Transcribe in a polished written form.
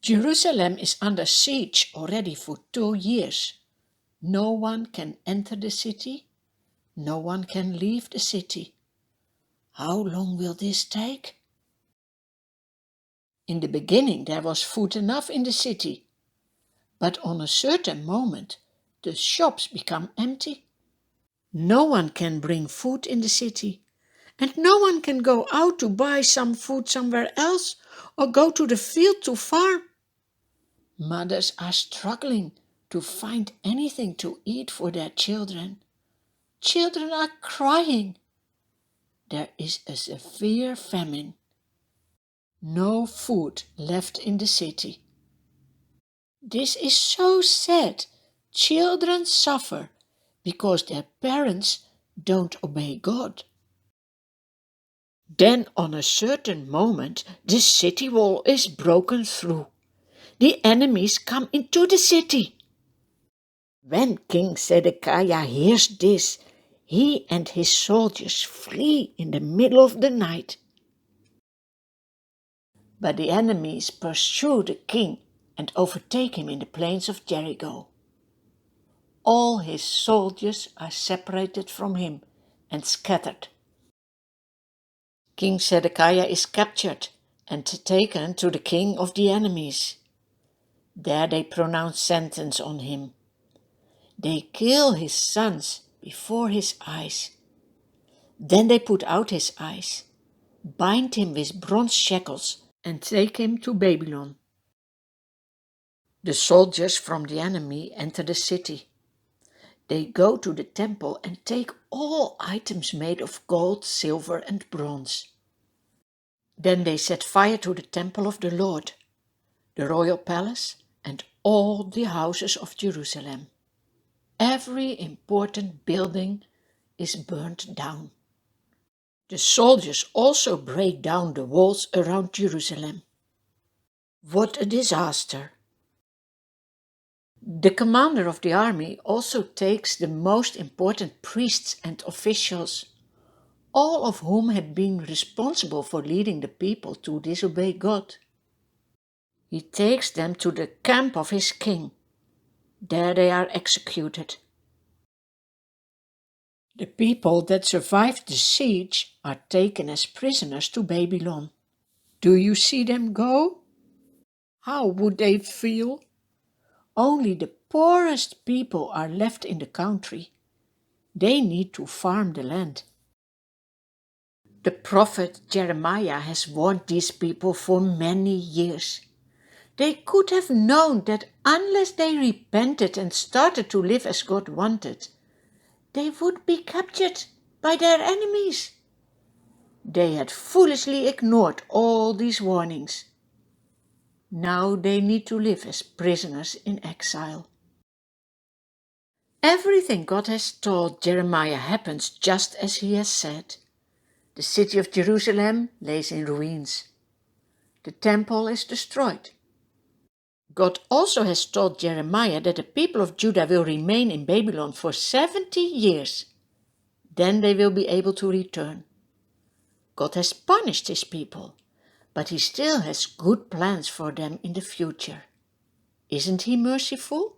Jerusalem is under siege already for 2 years. No one can enter the city. No one can leave the city. How long will this take? In the beginning there was food enough in the city, but on a certain moment the shops become empty. No one can bring food in the city, and no one can go out to buy some food somewhere else or go to the field to farm. Mothers are struggling to find anything to eat for their children. Children are crying. There is a severe famine. No food left in the city. This is so sad. Children suffer because their parents don't obey God. Then on a certain moment the city wall is broken through. The enemies come into the city. When King Zedekiah hears this, he and his soldiers flee in the middle of the night. But the enemies pursue the king and overtake him in the plains of Jericho. All his soldiers are separated from him and scattered. King Zedekiah is captured and taken to the king of the enemies. There they pronounce sentence on him. They kill his sons before his eyes. Then they put out his eyes, bind him with bronze shackles, and take him to Babylon. The soldiers from the enemy enter the city. They go to the temple and take all items made of gold, silver, and bronze. Then they set fire to the temple of the Lord, the royal palace, and all the houses of Jerusalem. Every important building is burnt down. The soldiers also break down the walls around Jerusalem. What a disaster! The commander of the army also takes the most important priests and officials, all of whom had been responsible for leading the people to disobey God. He takes them to the camp of his king. There they are executed. The people that survived the siege are taken as prisoners to Babylon. Do you see them go? How would they feel? Only the poorest people are left in the country. They need to farm the land. The prophet Jeremiah has warned these people for many years. They could have known that unless they repented and started to live as God wanted, they would be captured by their enemies. They had foolishly ignored all these warnings. Now they need to live as prisoners in exile. Everything God has told Jeremiah happens just as he has said. The city of Jerusalem lays in ruins. The temple is destroyed. God also has told Jeremiah that the people of Judah will remain in Babylon for 70 years. Then they will be able to return. God has punished his people, but he still has good plans for them in the future. Isn't he merciful?